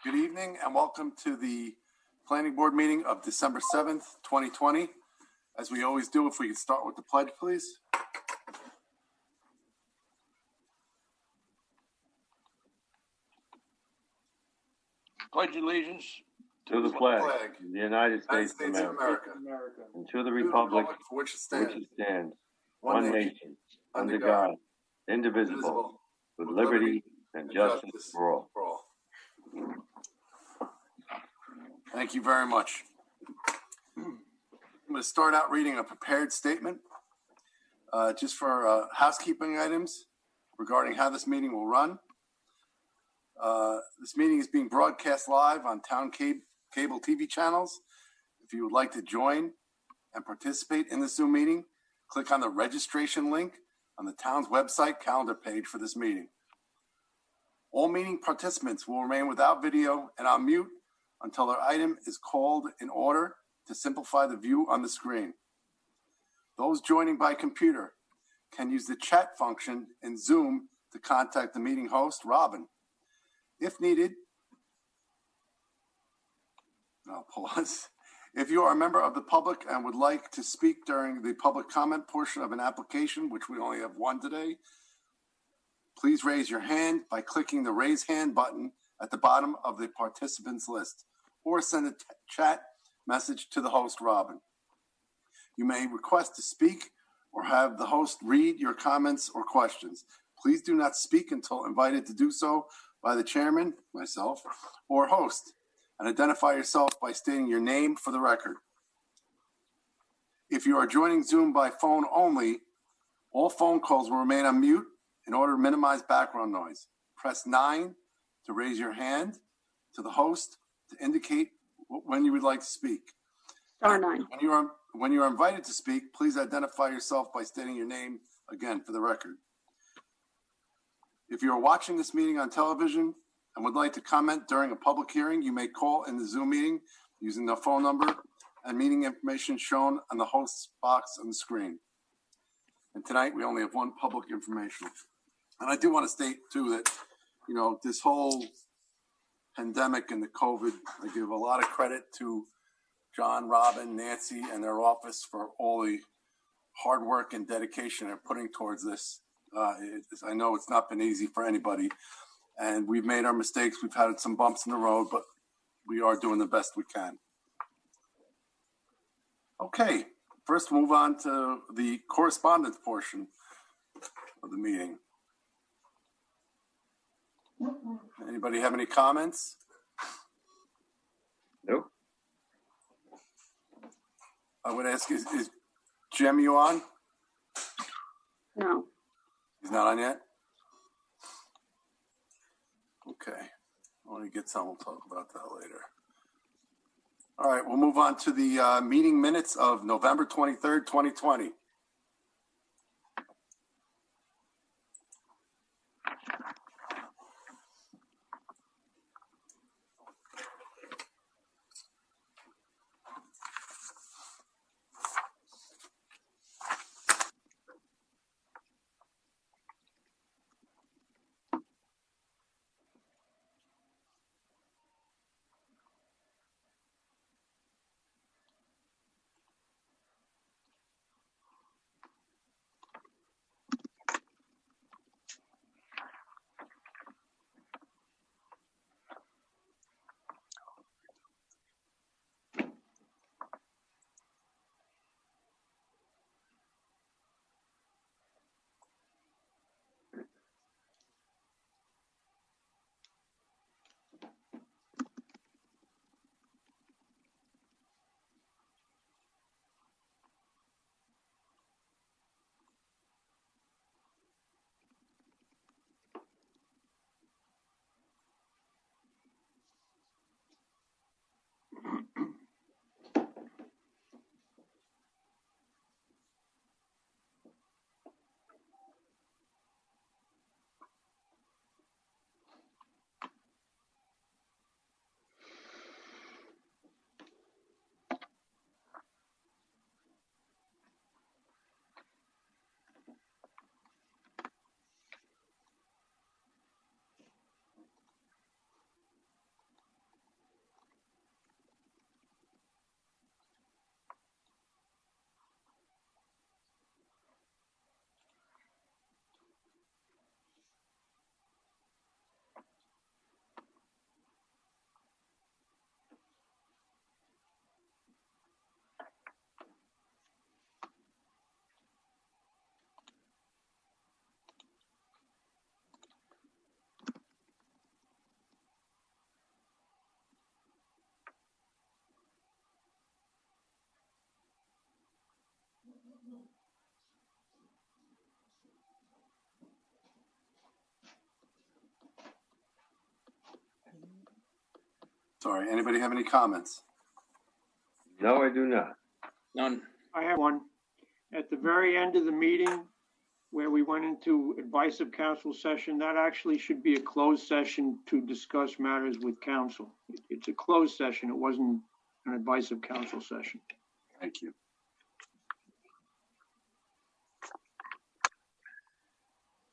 Good evening and welcome to the Planning Board meeting of December 7th, 2020. As we always do, if we could start with the pledge, please. Pledge allegiance to the flag of the United States of America, and to the republic for which it stands, one nation, under God, indivisible, with liberty and justice for all. Thank you very much. I'm going to start out reading a prepared statement just for housekeeping items regarding how this meeting will run. This meeting is being broadcast live on town cable TV channels. If you would like to join and participate in the Zoom meeting, click on the registration link on the town's website calendar page for this meeting. All meeting participants will remain without video and on mute until their item is called in order to simplify the view on the screen. Those joining by computer can use the chat function in Zoom to contact the meeting host, Robin. If needed, I'll pause. If you are a member of the public and would like to speak during the public comment portion of an application, which we only have one today, please raise your hand by clicking the raise hand button at the bottom of the participants list, or send a chat message to the host, Robin. You may request to speak or have the host read your comments or questions. Please do not speak until invited to do so by the chairman, myself, or host, and identify yourself by stating your name for the record. If you are joining Zoom by phone only, all phone calls will remain on mute in order to minimize background noise. Press 9 to raise your hand to the host to indicate when you would like to speak. Star 9. When you are invited to speak, please identify yourself by stating your name again for the record. If you are watching this meeting on television and would like to comment during a public hearing, you may call in the Zoom meeting using the phone number and meeting information shown on the host's box on the screen. And tonight we only have one public information. And I do want to state too that, this whole pandemic and the COVID, I give a lot of credit to John, Robin, Nancy, and their office for all the hard work and dedication they're putting towards this. I know it's not been easy for anybody, and we've made our mistakes. We've had some bumps in the road, but we are doing the best we can. Okay, first we'll move on to the correspondence portion of the meeting. Anybody have any comments? Nope. I would ask, is Jim, you on? No. He's not on yet? Okay. When we get some, we'll talk about that later. All right, we'll move on to the meeting minutes of November 23rd, 2020. Sorry, anybody have any comments? No, I do not. None. I have one. At the very end of the meeting, where we went into advice of counsel session, that actually should be a closed session to discuss matters with counsel. It's a closed session. It wasn't an advice of counsel session. Thank you.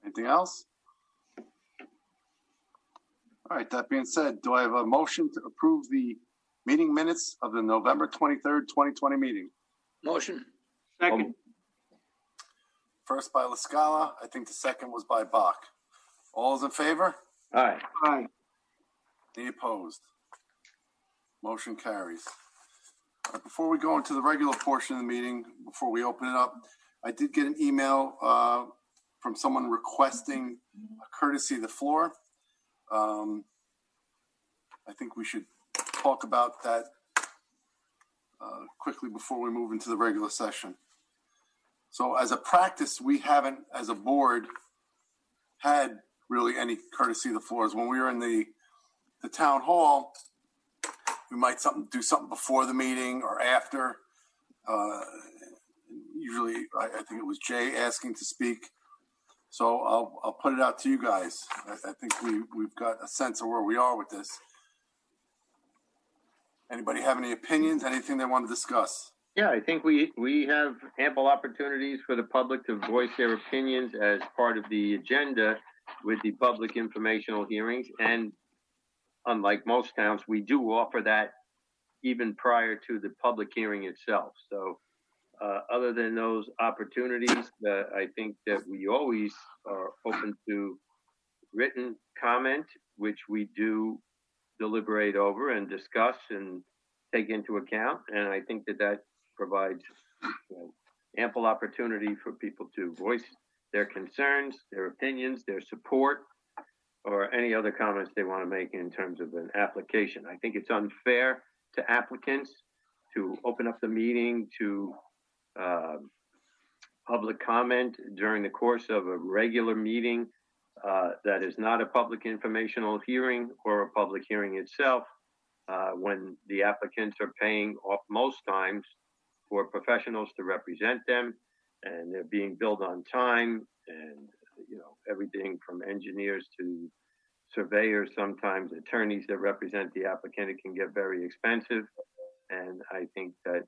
Anything else? All right, that being said, do I have a motion to approve the meeting minutes of the November 23rd, 2020 meeting? Motion. Second. First by La Scala, I think the second was by Bach. All those in favor? Aye. Aye. Any opposed? Motion carries. Before we go into the regular portion of the meeting, before we open it up, I did get an email from someone requesting a courtesy of the floor. I think we should talk about that quickly before we move into the regular session. So as a practice, we haven't, as a board, had really any courtesy of the floors. When we were in the town hall, we might do something before the meeting or after. Usually, I think it was Jay asking to speak. So I'll put it out to you guys. I think we've got a sense of where we are with this. Anybody have any opinions, anything they want to discuss? Yeah, I think we have ample opportunities for the public to voice their opinions as part of the agenda with the public informational hearings. And unlike most towns, we do offer that even prior to the public hearing itself. So other than those opportunities, I think that we always are open to written comment, which we do deliberate over and discuss and take into account. And I think that provides ample opportunity for people to voice their concerns, their opinions, their support, or any other comments they want to make in terms of an application. I think it's unfair to applicants to open up the meeting to public comment during the course of a regular meeting that is not a public informational hearing or a public hearing itself, when the applicants are paying off most times for professionals to represent them, and they're being billed on time, and everything from engineers to surveyors, sometimes attorneys that represent the applicant. It can get very expensive, and I think that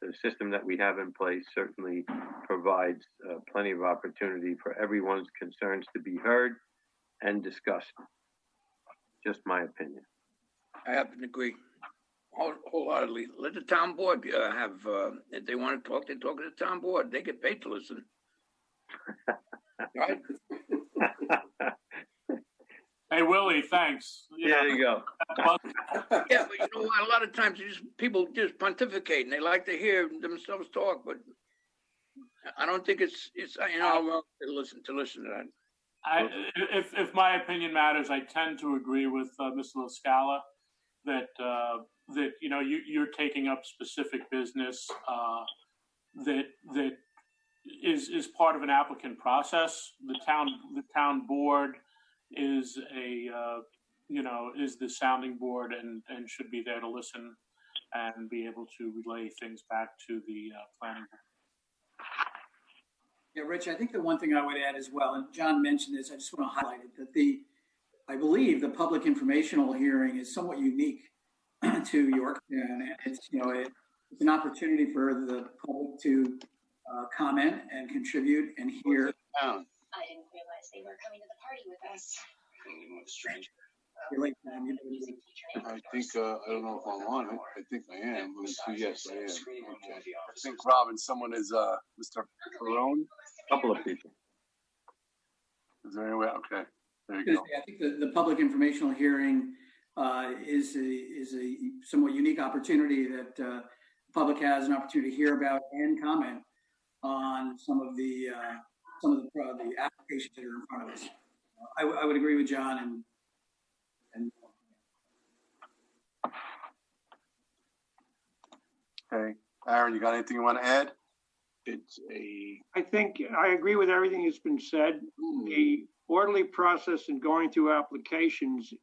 the system that we have in place certainly provides plenty of opportunity for everyone's concerns to be heard and discussed. Just my opinion. I happen to agree wholeheartedly. Let the town board have, if they want to talk, they talk to the town board. They get paid to listen. Right? Hey, Willie, thanks. There you go. Yeah, but you know what? A lot of times people just pontificate and they like to hear themselves talk, but I don't think it's well to listen to that. If my opinion matters, I tend to agree with Mr. La Scala that you're taking up specific business that is part of an applicant process. The town board is is the sounding board and should be there to listen and be able to relay things back to the planning board. Yeah, Rich, I think the one thing I would add as well, and John mentioned this, I just want to highlight it, that I believe the public informational hearing is somewhat unique to Yorktown. It's, it's an opportunity for the public to comment and contribute and hear. I didn't realize they were coming to the party with us. Stranger. I think, I don't know if I'm on it. I think I am. Yes, I am. Okay. I think, Robin, someone is Mr. Perone. A couple of people. Is there any way? Okay, there you go. I think the public informational hearing is a somewhat unique opportunity that the public has an opportunity to hear about and comment on some of the applications that are in front of us. I would agree with John and Okay. Aaron, you got anything you want to add? It's a, I think I agree with everything that's been said. The orderly process in going through applications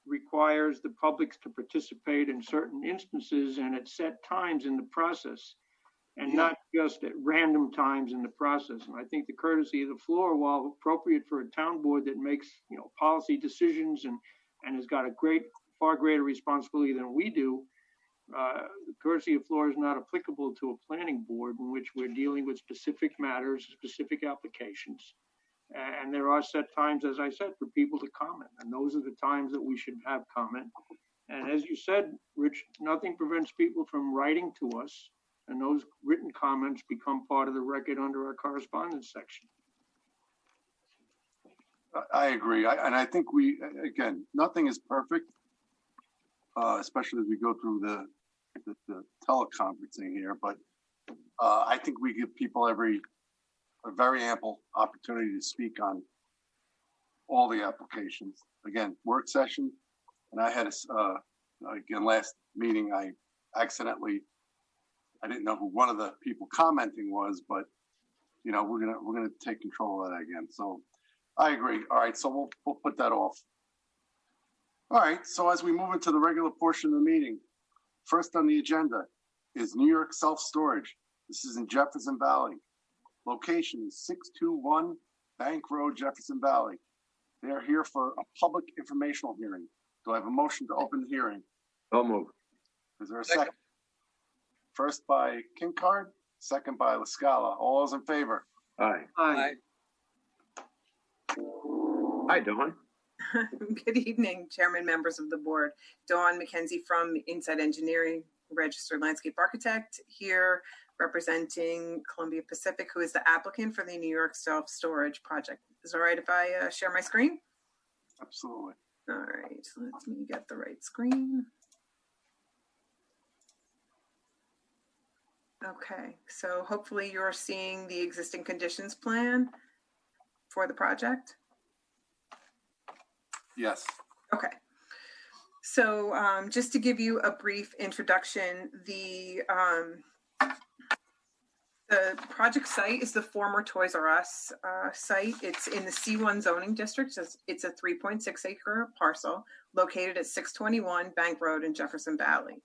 requires the public to participate in certain instances and at set times in the process, and not just at random times in the process. And I think the courtesy of the floor, while appropriate for a town board that makes, policy decisions and has got a far greater responsibility than we do, the courtesy of floor is not applicable to a planning board in which we're dealing with specific matters, specific applications. And there are set times, as I said, for people to comment. And those are the times that we should have comment. And as you said, Rich, nothing prevents people from writing to us. And those written comments become part of the record under our correspondence section. I agree. And I think again, nothing is perfect, especially as we go through the teleconferencing here. But I think we give people a very ample opportunity to speak on all the applications. Again, work session. And I had again, last meeting, I didn't know who one of the people commenting was, but we're gonna take control of that again. So I agree. All right, so we'll put that off. All right, so as we move into the regular portion of the meeting, first on the agenda is New York Self-Storage. This is in Jefferson Valley. Location is 621 Bank Road, Jefferson Valley. They are here for a public informational hearing. Do I have a motion to open the hearing? So moved. Is there a second? First by Kincard, second by La Scala. All those in favor? Aye. Aye. Hi, Dawn. Good evening, Chairman, members of the board. Dawn McKenzie from Inside Engineering, registered landscape architect, here representing Columbia Pacific, who is the applicant for the New York Self-Storage project. Is it all right if I share my screen? Absolutely. All right, let me get the right screen. Okay, so hopefully you're seeing the existing conditions plan for the project. Yes. Okay. So just to give you a brief introduction, the project site is the former Toys R Us site. It's in the C1 zoning district. It's a 3.6 acre parcel located at 621 Bank Road in Jefferson Valley.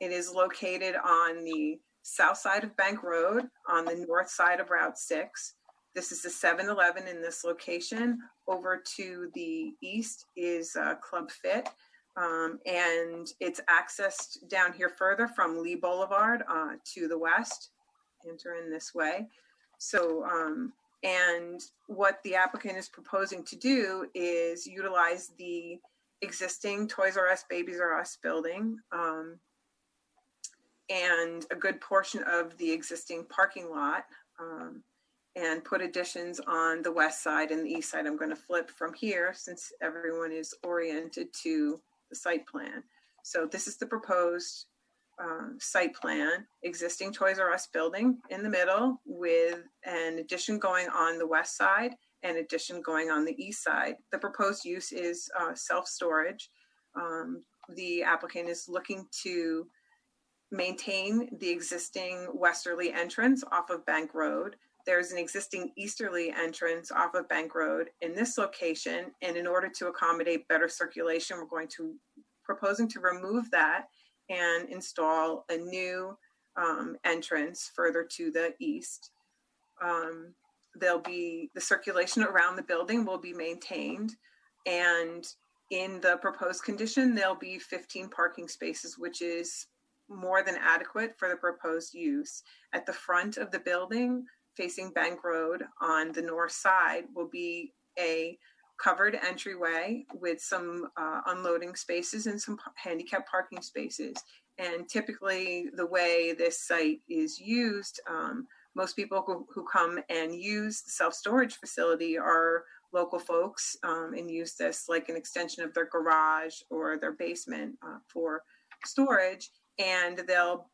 It is located on the south side of Bank Road, on the north side of Route 6. This is the 7-Eleven in this location. Over to the east is Club Fit, and it's accessed down here further from Lee Boulevard to the west. Enter in this way. So, and what the applicant is proposing to do is utilize the existing Toys R Us, Babies R Us building, and a good portion of the existing parking lot, and put additions on the west side and the east side. I'm going to flip from here since everyone is oriented to the site plan. So this is the proposed site plan, existing Toys R Us building in the middle with an addition going on the west side and addition going on the east side. The proposed use is self-storage. The applicant is looking to maintain the existing westerly entrance off of Bank Road. There's an existing easterly entrance off of Bank Road in this location. And in order to accommodate better circulation, we're proposing to remove that and install a new entrance further to the east. The circulation around the building will be maintained. And in the proposed condition, there'll be 15 parking spaces, which is more than adequate for the proposed use. At the front of the building, facing Bank Road on the north side, will be a covered entryway with some unloading spaces and some handicap parking spaces. And typically the way this site is used, most people who come and use the self-storage facility are local folks and use this like an extension of their garage or their basement for storage. And they'll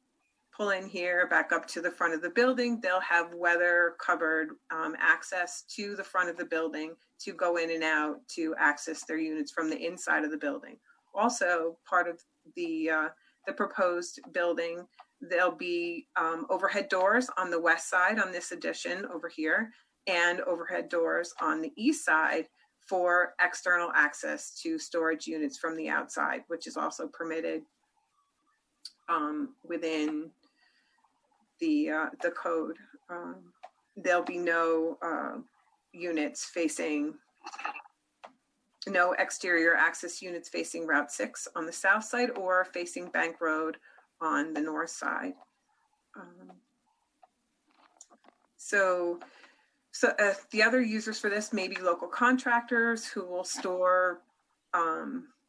pull in here, back up to the front of the building. They'll have weather covered access to the front of the building to go in and out to access their units from the inside of the building. Also, part of the proposed building there'll be overhead doors on the west side on this addition over here, and overhead doors on the east side for external access to storage units from the outside, which is also permitted within the code. There'll be no no exterior access units facing Route 6 on the south side or facing Bank Road on the north side. So the other users for this may be local contractors who will store,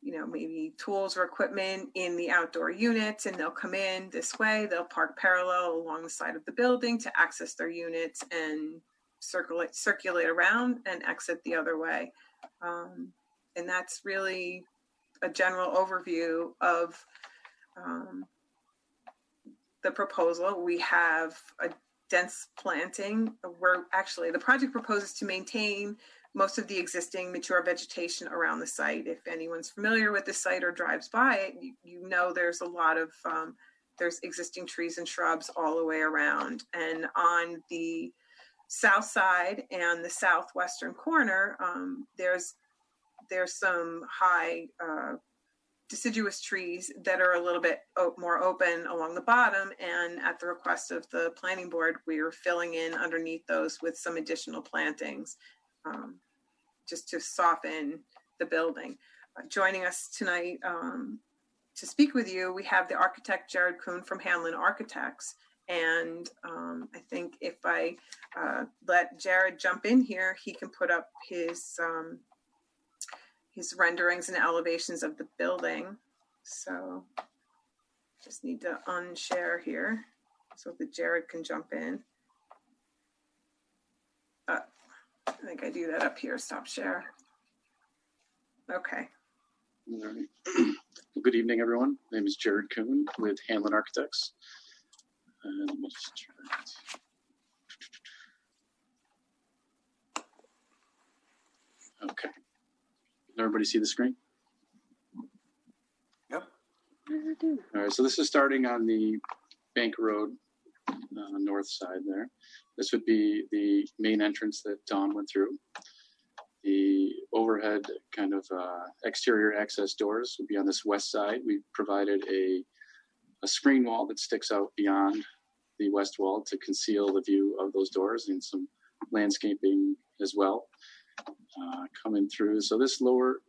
maybe tools or equipment in the outdoor units, and they'll come in this way. They'll park parallel along the side of the building to access their units and circulate around and exit the other way. And that's really a general overview of the proposal. We have a dense planting. The project proposes to maintain most of the existing mature vegetation around the site. If anyone's familiar with the site or drives by it, you know there's a lot of, there's existing trees and shrubs all the way around. And on the south side and the southwestern corner, there's some high deciduous trees that are a little bit more open along the bottom, and at the request of the planning board, we're filling in underneath those with some additional plantings just to soften the building. Joining us tonight to speak with you, we have the architect Jared Kuhn from Hanlon Architects. And I think if I let Jared jump in here, he can put up his renderings and elevations of the building. So just need to unshare here so that Jared can jump in. I think I do that up here, stop share. Okay. All right. Well, good evening, everyone. My name is Jared Kuhn with Hanlon Architects. And let me just try it. Okay. Can everybody see the screen? Yep. All right, so this is starting on the Bank Road north side there. This would be the main entrance that Dawn went through. The overhead kind of exterior access doors would be on this west side. We provided a screen wall that sticks out beyond the west wall to conceal the view of those doors, and some landscaping as well coming through. So this lower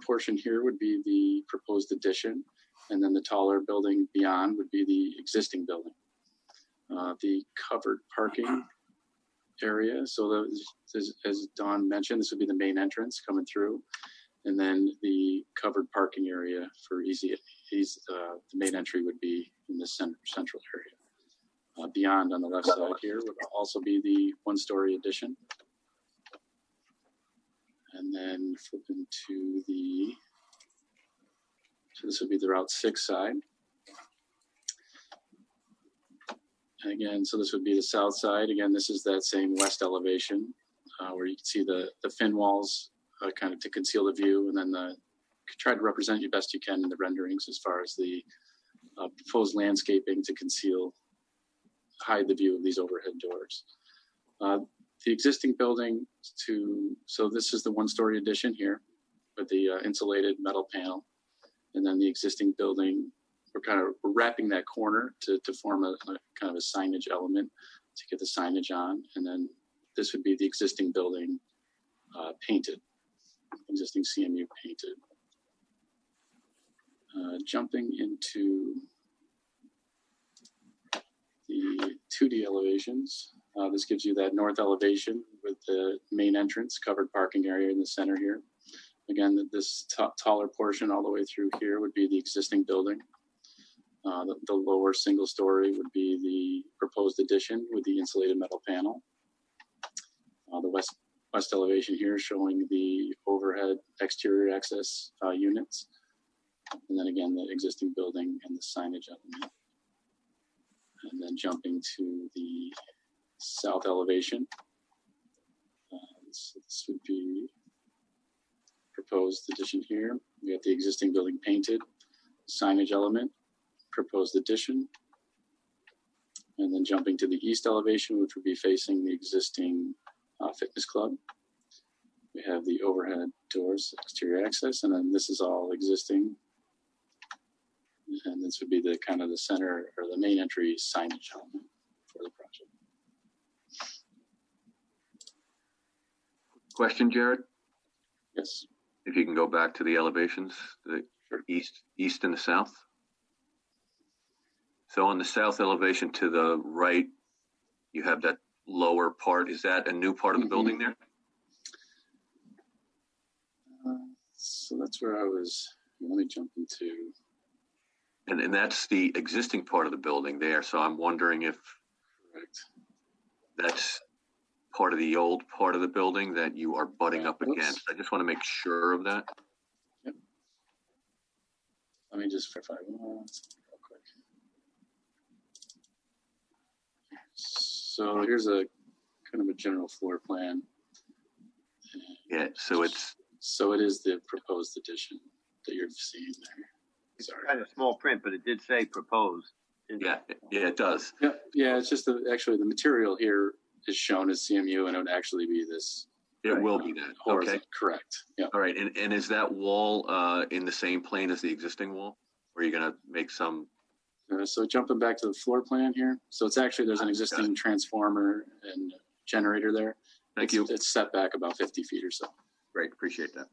portion here would be the proposed addition, and then the taller building beyond would be the existing building. The covered parking area, so as Dawn mentioned, this would be the main entrance coming through, and then the covered parking area for the main entry would be in the central area. Beyond on the left side here would also be the one-story addition. And then flipping to so this would be the Route 6 side. And again, so this would be the south side. Again, this is that same west elevation where you can see the fin walls kind of to conceal the view, and then try to represent you best you can in the renderings as far as the proposed landscaping to hide the view of these overhead doors. The existing building so this is the one-story addition here with the insulated metal panel, and then the existing building, we're wrapping that corner to form a kind of a signage element to get the signage on, and then this would be the existing building painted, existing CMU painted. Jumping into the 2D elevations. This gives you that north elevation with the main entrance, covered parking area in the center here. Again, this taller portion all the way through here would be the existing building. The lower single story would be the proposed addition with the insulated metal panel. The west elevation here showing the overhead exterior access units. And then again, the existing building and the signage element. And then jumping to the south elevation. This would be proposed addition here. We got the existing building painted, signage element, proposed addition, And then jumping to the east elevation, which would be facing the existing fitness club. We have the overhead doors, exterior access, and then this is all existing. And this would be the kind of the center or the main entry signage element for the project. Question, Jared? Yes. If you can go back to the elevations, the east and the south. So on the south elevation to the right, you have that lower part. Is that a new part of the building there? So that's where I was. Let me jump into. And that's the existing part of the building there. So I'm wondering if that's part of the old part of the building that you are butting up against. I just want to make sure of that. Yep. Let me just verify real quick. So here's a kind of a general floor plan. Yeah, so it is the proposed addition that you're seeing there. It's kind of small print, but it did say proposed. Yeah, it does. Yeah, it's just actually the material here is shown as CMU, and it would actually be this. It will be that. Okay. Correct. Yeah. All right. And is that wall in the same plane as the existing wall? Or are you going to make some? So jumping back to the floor plan here. So it's actually, there's an existing transformer and generator there. Thank you. It's set back about 50 feet or so. Great. Appreciate that.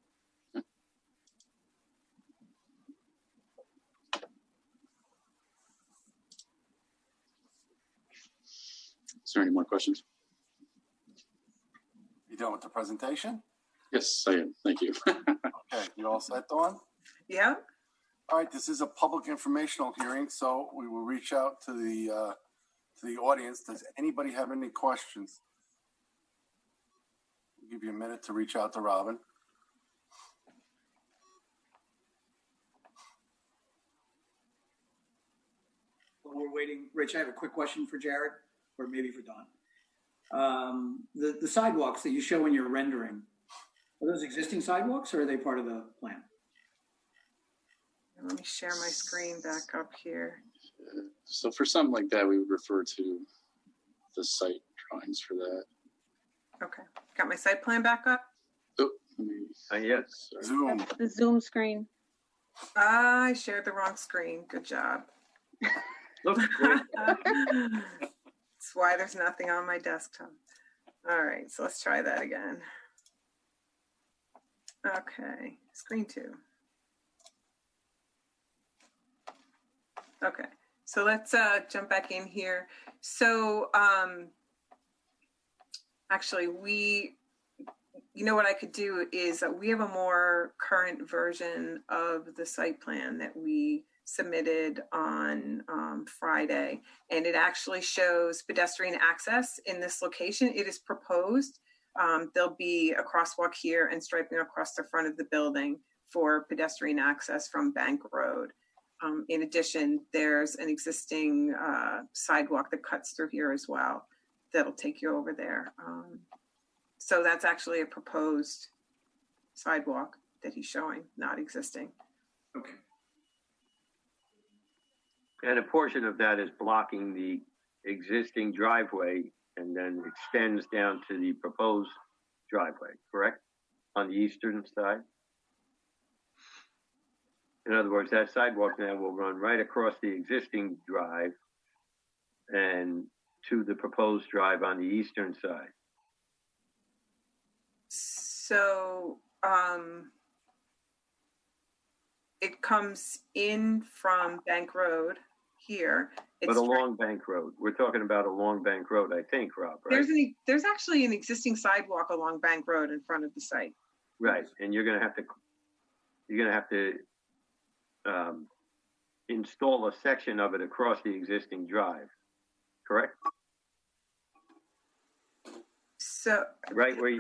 Is there any more questions? You done with the presentation? Yes, I am. Thank you. Okay, you all set, Dawn? Yeah. All right, this is a public informational hearing, so we will reach out to the audience. Does anybody have any questions? I'll give you a minute to reach out to Robin. While we're waiting, Rich, I have a quick question for Jared, or maybe for Don. The sidewalks that you show in your rendering, are those existing sidewalks or are they part of the plan? Let me share my screen back up here. So for something like that, we would refer to the site drawings for that. Okay, got my site plan back up? Oh, let me, yes. Zoom. The Zoom screen. I shared the wrong screen. Good job. Looks great. That's why there's nothing on my desktop. All right, so let's try that again. Okay, screen 2. Okay, so let's jump back in here. So actually you know what I could do is we have a more current version of the site plan that we submitted on Friday, and it actually shows pedestrian access in this location. It is proposed. There'll be a crosswalk here and striping across the front of the building for pedestrian access from Bank Road. In addition, there's an existing sidewalk that cuts through here as well that'll take you over there. So that's actually a proposed sidewalk that he's showing, not existing. Okay. And a portion of that is blocking the existing driveway and then extends down to the proposed driveway, correct? On the eastern side? In other words, that sidewalk now will run right across the existing drive and to the proposed drive on the eastern side. So it comes in from Bank Road here. But along Bank Road. We're talking about along Bank Road, I think, Rob, right? There's actually an existing sidewalk along Bank Road in front of the site. Right, and you're gonna have to install a section of it across the existing drive, correct? So right where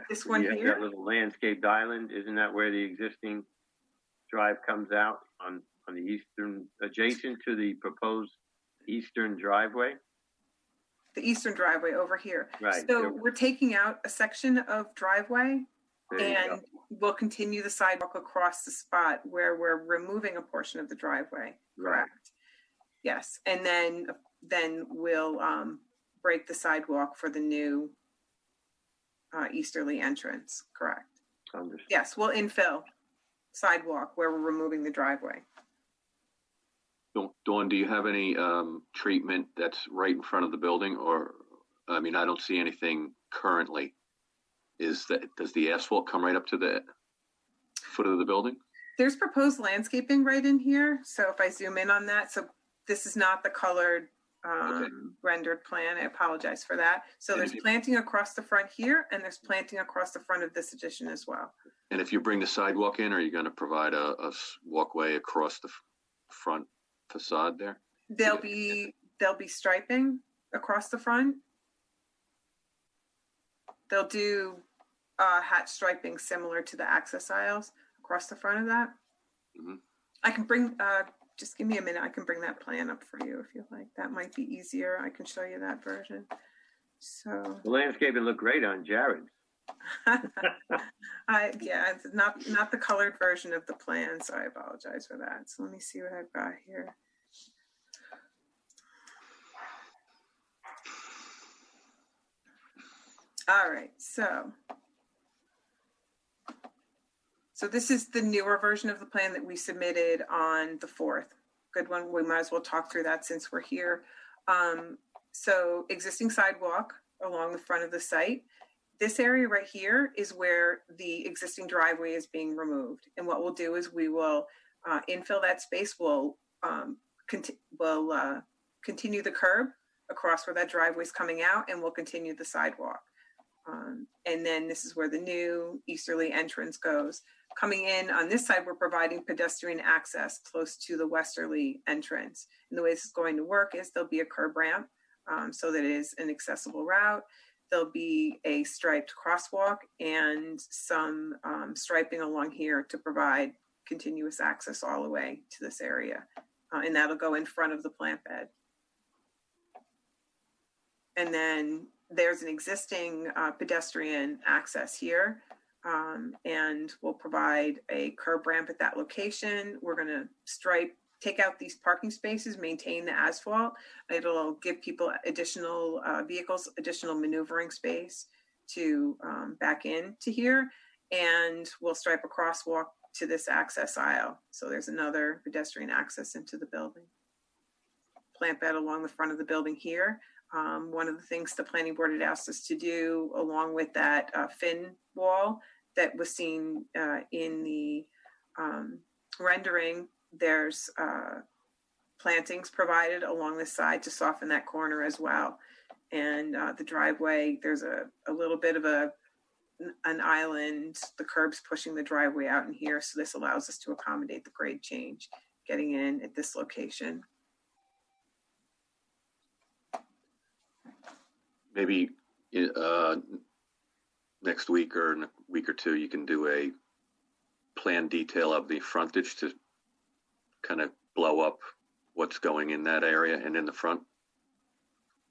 this one you here, have that little landscaped island, isn't that where the existing drive comes out on the eastern, adjacent to the proposed eastern driveway? The eastern driveway over here. Right. So we're taking out a section of driveway and we'll continue the sidewalk across the spot where we're removing a portion of the driveway. Right. Correct. Yes. And then then we'll break the sidewalk for the new easterly entrance, correct? Understood. Yes, we'll infill sidewalk where we're removing the driveway. Dawn, do you have any treatment that's right in front of the building? Or, I mean, I don't see anything currently. Does the asphalt come right up to the foot of the building? There's proposed landscaping right in here. So if I zoom in on that, so this is not the colored rendered plan. I apologize for that. So there's planting across the front here, and there's planting across the front of this addition as well. And if you bring the sidewalk in, are you going to provide a walkway across the front facade there? There'll be striping across the front. They'll do hatch striping similar to the access aisles across the front of that. Mm-hmm. I can bring, just give me a minute. I can bring that plan up for you if you like. That might be easier. I can show you that version. So The landscaping looked great on Jared's. yeah, it's not the colored version of the plan, so I apologize for that. So let me see what I've got here. All right, so this is the newer version of the plan that we submitted on the 4th. Good one. We might as well talk through that since we're here. So existing sidewalk along the front of the site. This area right here is where the existing driveway is being removed. And what we'll do is we will infill that space. We'll continue the curb across where that driveway is coming out, and we'll continue the sidewalk. And then this is where the new easterly entrance goes. Coming in on this side, we're providing pedestrian access close to the westerly entrance. And the way this is going to work is there'll be a curb ramp so that it is an accessible route. There'll be a striped crosswalk and some striping along here to provide continuous access all the way to this area. And that'll go in front of the plant bed. And then there's an existing pedestrian access here. And we'll provide a curb ramp at that location. We're going to take out these parking spaces, maintain the asphalt. It'll give people additional vehicles, additional maneuvering space to back into here. And we'll stripe a crosswalk to this access aisle. So there's another pedestrian access into the building. Plant bed along the front of the building here. One of the things the planning board had asked us to do along with that fin wall that was seen in the rendering, there's plantings provided along the side to soften that corner as well. And the driveway, there's a little bit of an island, the curb's pushing the driveway out in here. So this allows us to accommodate the grade change getting in at this location. Maybe next week or in a week or two, you can do a plan detail of the frontage to kind of blow up what's going in that area and in the front,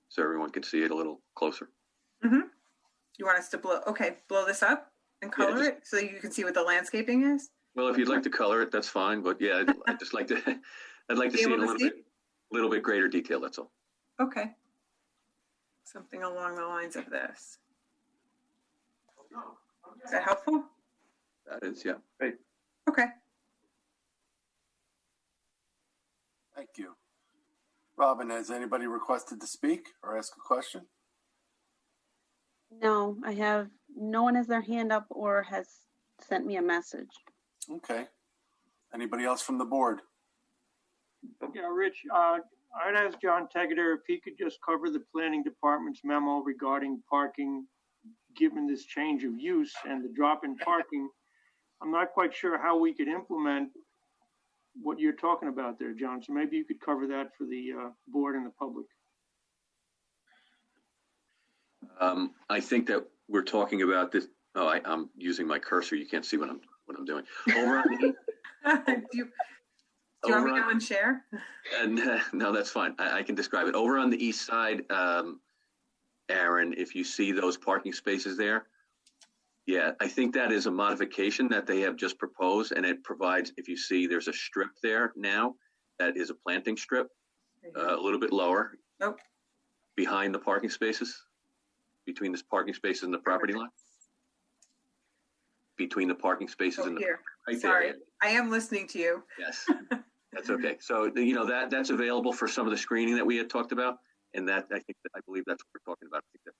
so everyone can see it a little closer. Mm-hmm. You want us to blow this up and color it so you can see what the landscaping is? Well, if you'd like to color it, that's fine. But yeah, I'd just like to, I'd like to see it in a little bit greater detail. That's all. Okay. Something along the lines of this. Is that helpful? That is, yeah. Great. Okay. Thank you. Robin, has anybody requested to speak or ask a question? No, I have, no one has their hand up or has sent me a message. Okay. Anybody else from the board? Yeah, Rich, I'd ask John Tegater if he could just cover the planning department's memo regarding parking, given this change of use and the drop in parking. I'm not quite sure how we could implement what you're talking about there, John. So maybe you could cover that for the board and the public. I think that we're talking about this. Oh, I'm using my cursor. You can't see what I'm doing. Over on the, do you want me to unshare? No, that's fine. I can describe it. Over on the east side, Aaron, if you see those parking spaces there, yeah, I think that is a modification that they have just proposed, and it provides, if you see, there's a strip there now that is a planting strip, a little bit lower. Nope. Behind the parking spaces? Between this parking spaces and the property line? Between the parking spaces and the, Here. right Sorry, there. I am listening to you. Yes, that's okay. So, you know, that's available for some of the screening that we had talked about. And that, I believe that's what we're talking about. I think that's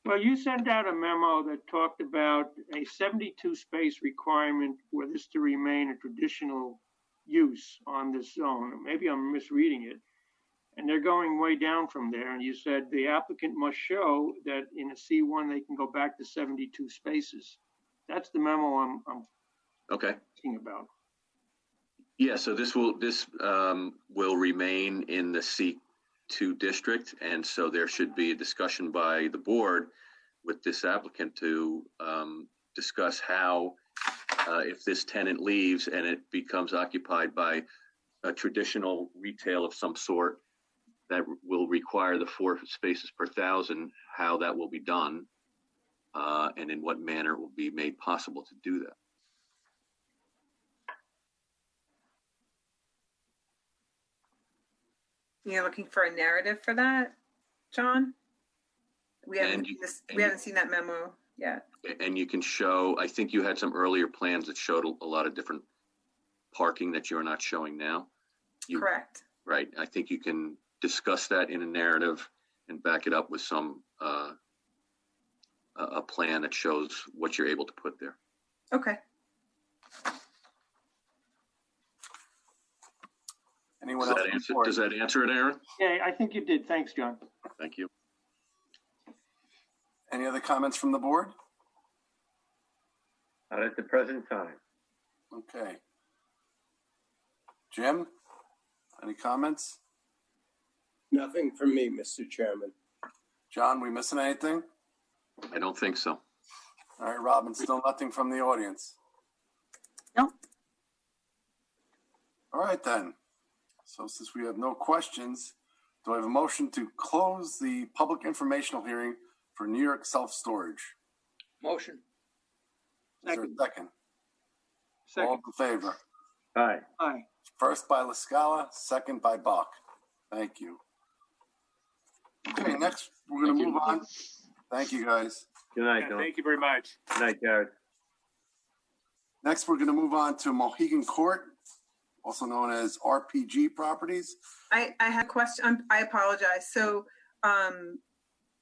Well, you sent out a memo that talked about a 72 space requirement for this to remain a traditional use on this zone. Maybe I'm misreading it. And they're going way down from there. And you said the applicant must show that in a C1, they can go back to 72 spaces. That's the memo I'm okay. thinking about. Yeah, so this will remain in the C2 district, and so there should be a discussion by the board with this applicant to discuss how, if this tenant leaves and it becomes occupied by a traditional retail of some sort that will require the 4 spaces per 1,000, how that will be done, and in what manner it will be made possible to do that. You're looking for a narrative for that, John? We haven't seen that memo yet. And you can show, I think you had some earlier plans that showed a lot of different parking that you're not showing now. Correct. Right. I think you can discuss that in a narrative and back it up with some, a plan that shows what you're able to put there. Okay. Anyone else? Does that answer it, Aaron? Yeah, I think you did. Thanks, John. Thank you. Any other comments from the board? Not at the present time. Okay. Jim, any comments? Nothing from me, Mr. Chairman. John, we missing anything? I don't think so. All right, Robin, still nothing from the audience? Nope. All right, then. So since we have no questions, do I have a motion to close the public informational hearing for New York self-storage? Motion. Is there a second? Second. All in favor? Aye. Aye. First by La Scala, second by Bach. Thank you. Okay, next we're going to move on. Thank you, guys. Good night, Don. Thank you very much. Good night, Jared. Next, we're going to move on to Mohegan Court, also known as RPG Properties. I had a question. I apologize. So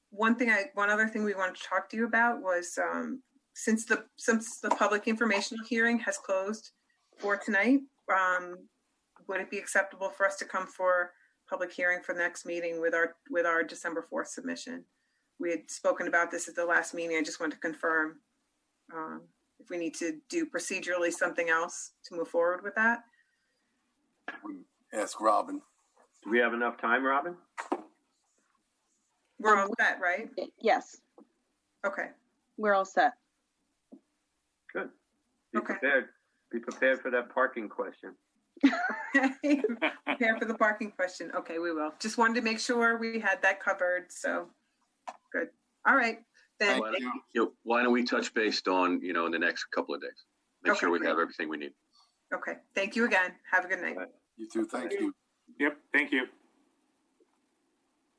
one other thing we wanted to talk to you about was since the public informational hearing has closed for tonight, would it be acceptable for us to come for public hearing for the next meeting with our December 4th submission? We had spoken about this at the last meeting. I just want to confirm if we need to do procedurally something else to move forward with that. Ask Robin. Do we have enough time, Robin? We're all set, right? Yes, Okay. we're all set. Good. Be Okay. prepared. Be prepared for that parking question. Prepare for the parking question. Okay, we will. Just wanted to make sure we had that covered. So good. All right. Then Thank you. Why don't we touch base on, in the next couple of days? Make Okay, sure we great. have everything we need. okay. Thank you again. Have a good night. You too. Thank you. Yep, thank you.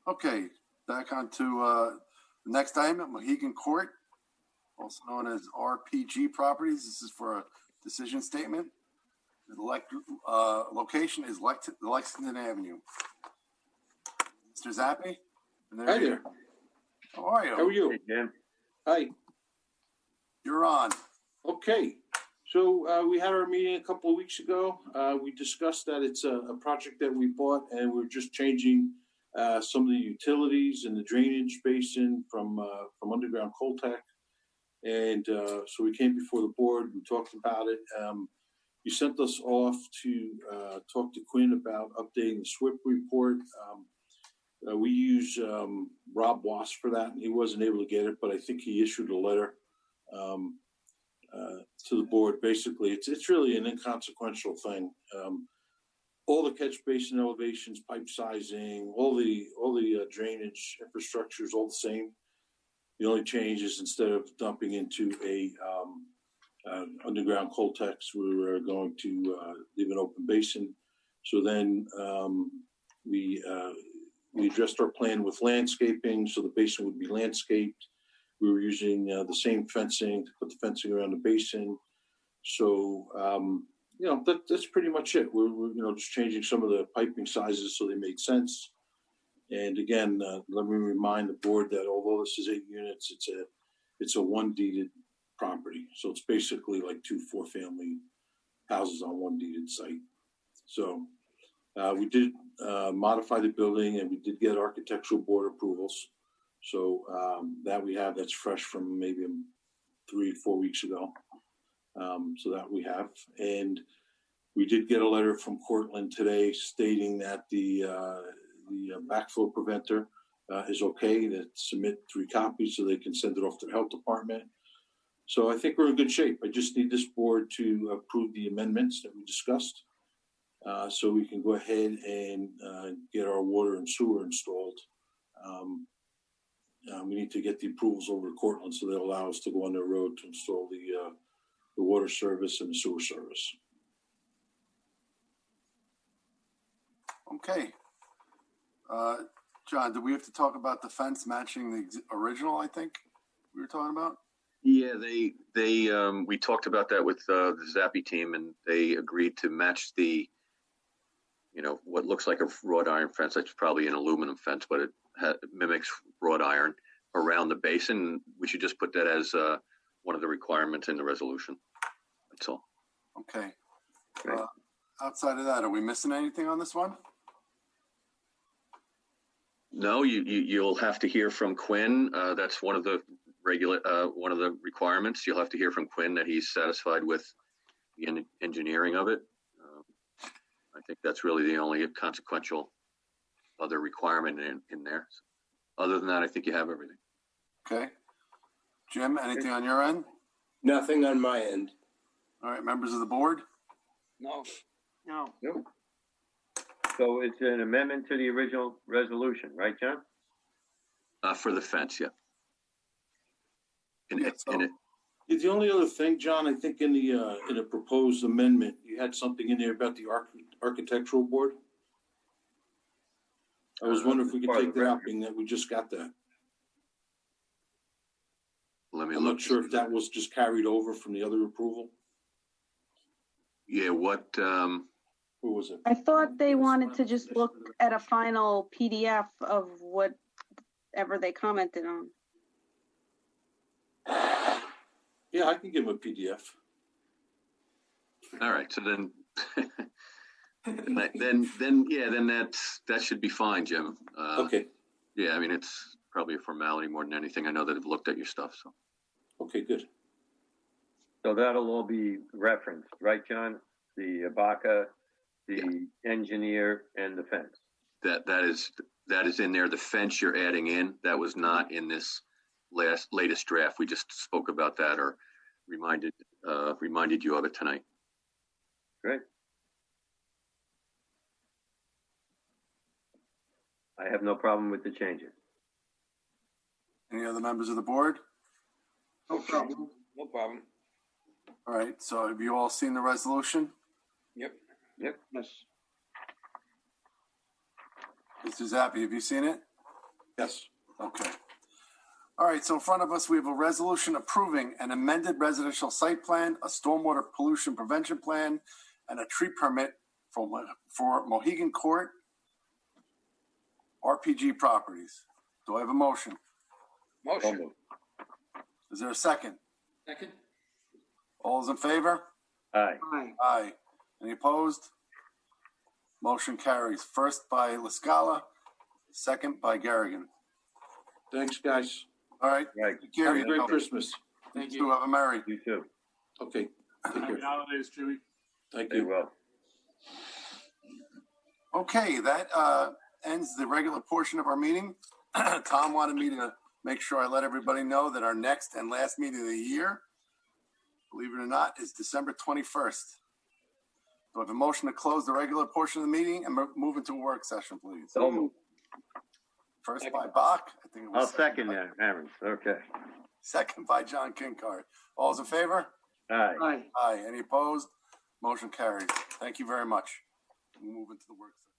Okay, back on to the next item at Mohegan Court, also known as RPG Properties. This is for a decision statement. The location is Lexington Avenue. Mr. Zappi? Hi there. How are you? How are you? Hey, Jim. Hi. You're on. Okay. So we had our meeting a couple of weeks ago. We discussed that it's a project that we bought, and we're just changing some of the utilities and the drainage basin from underground Coltech. And so we came before the board. We talked about it. You sent us off to talk to Quinn about updating the SWIP report. We use Rob Wass for that, and he wasn't able to get it, but I think he issued a letter to the board. Basically, it's really an inconsequential thing. All the catch basin elevations, pipe sizing, all the drainage infrastructure is all the same. The only change is instead of dumping into a underground Coltex, we're going to leave an open basin. So then we We addressed our plan with landscaping, so the basin would be landscaped. We were using the same fencing to put the fencing around the basin. So, that's pretty much it. We're just changing some of the piping sizes so they made sense. And again, let me remind the board that although this is 8 units, it's a one deeded property. So it's basically like 2 4-family houses on one deeded site. So we did modify the building, and we did get architectural board approvals. So that's fresh from maybe 3 or 4 weeks ago. So that we have. And we did get a letter from Cortland today stating that the backflow preventer is okay, to submit 3 copies so they can send it off to the health department. So I think we're in good shape. I just need this board to approve the amendments that we discussed, so we can go ahead and get our water and sewer installed. We need to get the approvals over to Cortland so they'll allow us to go on their road to install the water service and the sewer service. Okay. John, do we have to talk about the fence matching the original, I think we were talking about? Yeah, we talked about that with the Zappi team, and they agreed to match the, what looks like a wrought iron fence. That's probably an aluminum fence, but it mimics wrought iron around the basin. We should just put that as one of the requirements in the resolution. That's all. Okay. Outside of that, are we missing anything on this one? No, you'll have to hear from Quinn. That's one of the requirements. You'll have to hear from Quinn that he's satisfied with the engineering of it. I think that's really the only consequential other requirement in there. Other than that, I think you have everything. Okay. Jim, anything on your end? Nothing on my end. All right, members of the board? No. Nope. So it's an amendment to the original resolution, right, John? For the fence, yeah. The only other thing, John, I think in the proposed amendment, you had something in there about the architectural board. I was wondering if we could take that out, being that we just got that. I'm not sure if that was just carried over from the other approval. Yeah, who was it? I thought they wanted to just look at a final PDF of whatever they commented on. Yeah, I can give them a PDF. All right, so then, then that should be fine, Jim. Okay. Yeah, I mean, it's probably a formality more than anything. I know that I've looked at your stuff, so. Okay, good. So that'll all be referenced, right, John? The ABACA, the engineer, and the fence. That is in there. The fence you're adding in, that was not in this latest draft. We just spoke about that or reminded you of it tonight. Great. I have no problem with the changes. Any other members of the board? No problem. No problem. All right, so have you all seen the resolution? Yep. Yes. Mr. Zappi, have you seen it? Yes. Okay. All right, so in front of us, we have a resolution approving an amended residential site plan, a stormwater pollution prevention plan, and a tree permit for Mohegan Court RPG Properties. Do I have a motion? Motion. Is there a second? Second? All those in favor? Aye. Aye. Any opposed? Motion carries. First by LaScala, second by Garrigan. Thanks, guys. All right. Right. Take care. Have a great Christmas. Thank you. Have a merry. You too. Okay. Take care. Happy holidays, Chewy. Thank Stay you. well. Okay, that ends the regular portion of our meeting. Tom wanted me to make sure I let everybody know that our next and last meeting of the year, believe it or not, is December 21st. Do I have a motion to close the regular portion of the meeting and move into a work session, please? So moved. First by Bach. I think it was. I'll second that, Aaron. Okay. Second by John Kinkard. All those in favor? Aye. Aye. Aye. Any opposed? Motion carries. Thank you very much. We'll move into the work session.